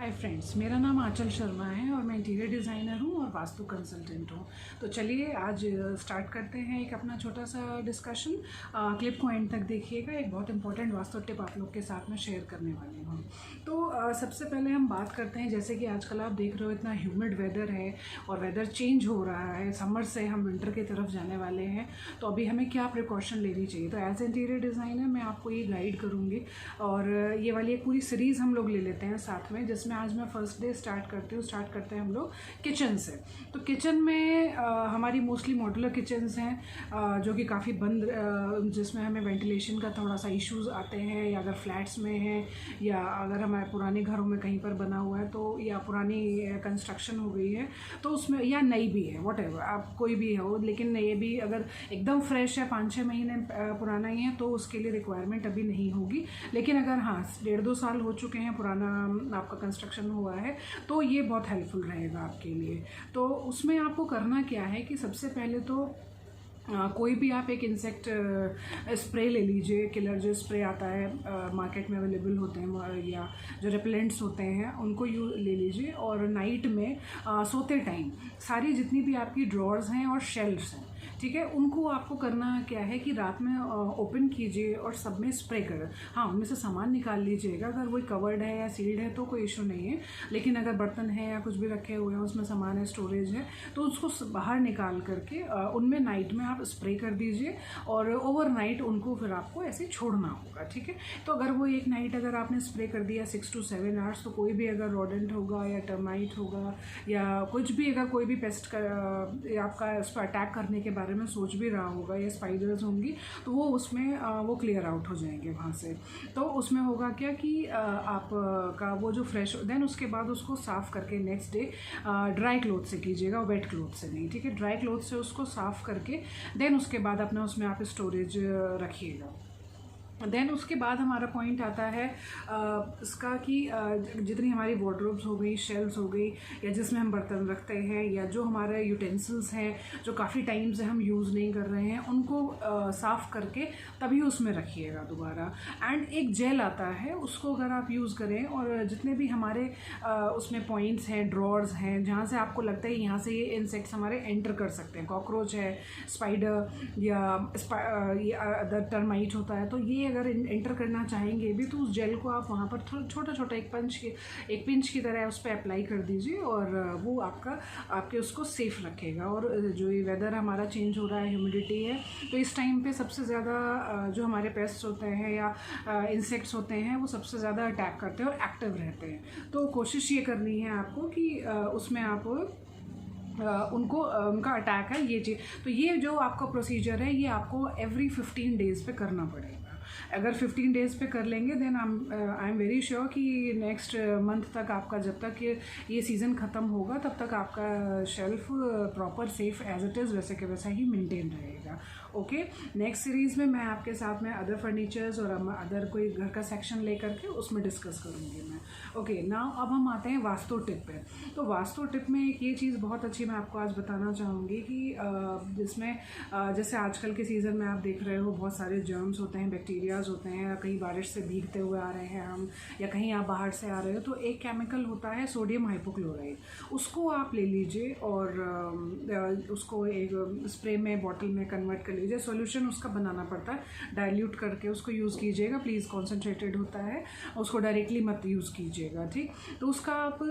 Hi friends, मेरा नाम आंचल शर्मा है और मैं इंटीरियर डिज़ाइनर हूँ और वास्तु कंसल्टेंट हूँ। तो चलिए आज स्टार्ट करते हैं एक अपना छोटा सा डिस्कशन। क्लिप को एंड तक देखिएगा, एक बहुत इंपॉर्टेंट वास्तु टिप आप लोग के साथ में शेयर करने वाली हूँ। तो सबसे पहले हम बात करते हैं, जैसे कि आजकल आप देख रहे हो इतना ह्यूमिड वेदर है और वेदर चेंज हो रहा है, समर से हम विंटर की तरफ जाने वाले हैं। तो अभी हमें क्या प्रिकॉशन लेनी चाहिए, तो एज इंटीरियर डिज़ाइनर मैं आपको ये गाइड करूँगी। और ये वाली एक पूरी सीरीज़ हम लोग ले लेते हैं साथ में, जिसमें आज मैं फर्स्ट डे स्टार्ट करते हैं हम लोग किचन से। तो किचन में हमारी मोस्टली मॉड्यूलर किचन्स हैं जो कि काफ़ी बंद, जिसमें हमें वेंटिलेशन का थोड़ा सा इश्यूज़ आते हैं, या अगर फ्लैट्स में है या अगर हमारे पुराने घरों में कहीं पर बना हुआ है, तो या पुरानी कंस्ट्रक्शन हो गई है तो उसमें, या नई भी है, वॉटेवर आप कोई भी हो, लेकिन ये भी अगर एकदम फ्रेश है 5-6 महीने पुराना ही है तो उसके लिए रिक्वायरमेंट अभी नहीं होगी। लेकिन अगर हाँ 1.5-2 साल हो चुके हैं पुराना आपका कंस्ट्रक्शन हुआ है तो ये बहुत हेल्पफुल रहेगा आपके लिए। तो उसमें आपको करना क्या है कि सबसे पहले तो कोई भी आप एक इंसेक्ट स्प्रे ले लीजिए। किलर जो स्प्रे आता है मार्केट में अवेलेबल होते हैं, या जो रिपेलेंट्स होते हैं उनको ले लीजिए। और नाइट में सोते टाइम सारी जितनी भी आपकी ड्रॉर्स हैं और शेल्फ्स हैं, ठीक है, उनको आपको करना क्या है कि रात में ओपन कीजिए और सब में स्प्रे करें। हाँ, उनमें से सामान निकाल लीजिएगा, अगर वो कवर्ड है या सील्ड है तो कोई इशू नहीं है। लेकिन अगर बर्तन है या कुछ भी रखे हुए हैं, उसमें सामान है, स्टोरेज है, तो उसको बाहर निकाल करके उनमें नाइट में आप स्प्रे कर दीजिए और ओवरनाइट उनको फिर आपको ऐसे छोड़ना होगा, ठीक है। तो अगर वो एक नाइट अगर आपने स्प्रे कर दिया 6 to 7 आवर्स, तो कोई भी अगर रोडेंट होगा या टर्माइट होगा या कुछ भी, अगर कोई भी पेस्ट आपका उस पर अटैक करने के बारे में सोच भी रहा होगा, या स्पाइडर्स होंगी, तो वो उसमें वो क्लियर आउट हो जाएंगे वहाँ से। तो उसमें होगा क्या कि आपका वो जो फ्रेश, देन उसके बाद उसको साफ़ करके नेक्स्ट डे ड्राई क्लोथ से कीजिएगा, वेट क्लोथ से नहीं, ठीक है। ड्राई क्लोथ से उसको साफ़ करके देन उसके बाद अपना उसमें आप स्टोरेज रखिएगा। देन उसके बाद हमारा पॉइंट आता है इसका कि जितनी हमारी वार्डरोब्स हो गई, शेल्फ्स हो गई, या जिसमें हम बर्तन रखते हैं, या जो हमारे यूटेंसिल्स हैं जो काफ़ी टाइम से हम यूज़ नहीं कर रहे हैं, उनको साफ़ करके तभी उसमें रखिएगा दोबारा। एंड एक जेल आता है, उसको अगर आप यूज़ करें, और जितने भी हमारे उसमें पॉइंट्स हैं, ड्रॉर्स हैं, जहाँ से आपको लगता है यहाँ से ये इंसेक्ट्स हमारे एंटर कर सकते हैं, कॉकरोच है, स्पाइडर या अदर टर्माइट होता है, तो ये अगर एंटर करना चाहेंगे भी तो उस जेल को आप वहाँ पर छोटा छोटा एक पिंच की तरह उस पर अप्लाई कर दीजिए, और वो आपके उसको सेफ़ रखेगा। और जो ये वेदर हमारा चेंज हो रहा है, ह्यूमिडिटी है, तो इस टाइम पे सबसे ज़्यादा जो हमारे पेस्ट्स होते हैं या इंसेक्ट्स होते हैं वो सबसे ज़्यादा अटैक करते हैं और एक्टिव रहते हैं। तो कोशिश ये करनी है आपको कि उसमें आप उनका अटैक है ये चीज़। तो ये जो आपका प्रोसीजर है ये आपको एवरी 15 डेज़ पे करना पड़ेगा। अगर 15 डेज़ पे कर लेंगे then I am very sure कि नेक्स्ट मंथ तक आपका, जब तक ये सीज़न ख़त्म होगा तब तक आपका shelf proper safe as it is वैसे के वैसा ही मेंटेन रहेगा। ओके, नेक्स्ट सीरीज़ में मैं आपके साथ में अदर फर्नीचर्स और अदर कोई घर का सेक्शन लेकर के उसमें डिस्कस करूँगी मैं। ओके, नाउ अब हम आते हैं वास्तु टिप पे। तो वास्तु टिप में एक ये चीज़ बहुत अच्छी मैं आपको आज बताना चाहूँगी कि जिसमें जैसे आजकल के सीज़न में आप देख रहे हो बहुत सारे जर्म्स होते हैं, बैक्टीरियाज होते हैं, कहीं बारिश से भीगते हुए आ रहे हैं हम, या कहीं आप बाहर से आ रहे हो, तो एक केमिकल होता है सोडियम हाइपोक्लोराइड, उसको आप ले लीजिए और उसको एक स्प्रे में बॉटल में कन्वर्ट कर लीजिए। सॉल्यूशन उसका बनाना पड़ता है, डाइल्यूट करके उसको यूज़ कीजिएगा प्लीज़, कॉन्सेंट्रेटेड होता है, उसको डायरेक्टली मत यूज़ कीजिएगा, ठीक। तो उसका आप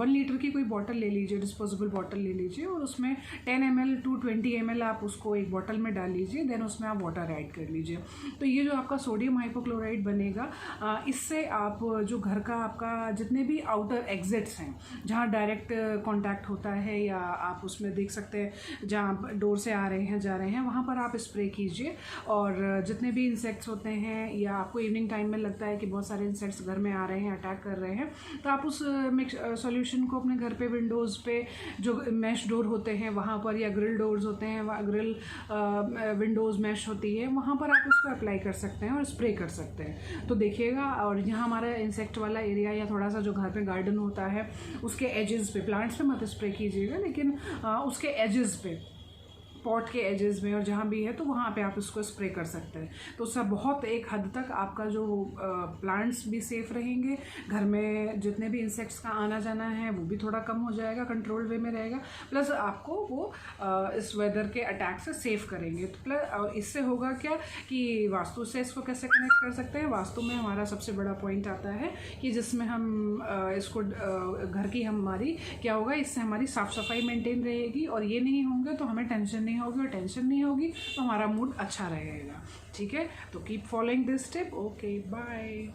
1 लीटर की कोई बॉटल ले लीजिए, डिस्पोजेबल बॉटल ले लीजिए, और उसमें 10 ml to 20 ml आप उसको एक बॉटल में डाल लीजिए, देन उसमें आप वाटर ऐड कर लीजिए। तो ये जो आपका सोडियम हाइपोक्लोराइड बनेगा, इससे आप जो घर का आपका जितने भी आउटर एग्जिट्स हैं जहाँ डायरेक्ट कांटेक्ट होता है, या आप उसमें देख सकते हैं जहाँ डोर से आ रहे हैं जा रहे हैं, वहाँ पर आप स्प्रे कीजिए। और जितने भी इंसेक्ट्स होते हैं, या आपको इवनिंग टाइम में लगता है कि बहुत सारे इंसेक्ट्स घर में आ रहे हैं, अटैक कर रहे हैं, तो आप उस सॉल्यूशन को अपने घर पे विंडोज़ पे जो मैश डोर होते हैं वहाँ पर, या ग्रिल डोर्स होते हैं, ग्रिल विंडोज़ मैश होती है, वहाँ पर आप उसको अप्लाई कर सकते हैं और स्प्रे कर सकते हैं। तो देखिएगा, और यहाँ हमारा इंसेक्ट वाला एरिया या थोड़ा सा जो घर पे गार्डन होता है उसके एजेस पे, प्लांट्स पे मत स्प्रे कीजिएगा, लेकिन उसके एजेस पे पॉट के एजेस में और जहाँ भी है तो वहाँ पे आप इसको स्प्रे कर सकते हैं। तो उससे बहुत एक हद तक आपका जो प्लांट्स भी सेफ़ रहेंगे, घर में जितने भी इंसेक्ट्स का आना जाना है वो भी थोड़ा कम हो जाएगा, कंट्रोल वे में रहेगा, प्लस आपको वो इस वेदर के अटैक से सेफ करेंगे। तो प्लस और इससे होगा क्या कि वास्तु से इसको कैसे कनेक्ट कर सकते हैं। वास्तु में हमारा सबसे बड़ा पॉइंट आता है कि जिसमें हम इसको घर की हमारी क्या होगा, इससे हमारी साफ़ सफाई मेंटेन रहेगी, और ये नहीं होंगे तो हमें टेंशन नहीं होगी, और टेंशन नहीं होगी तो हमारा मूड अच्छा रहेगा। ठीक है, तो keep following this tip. Okay, bye.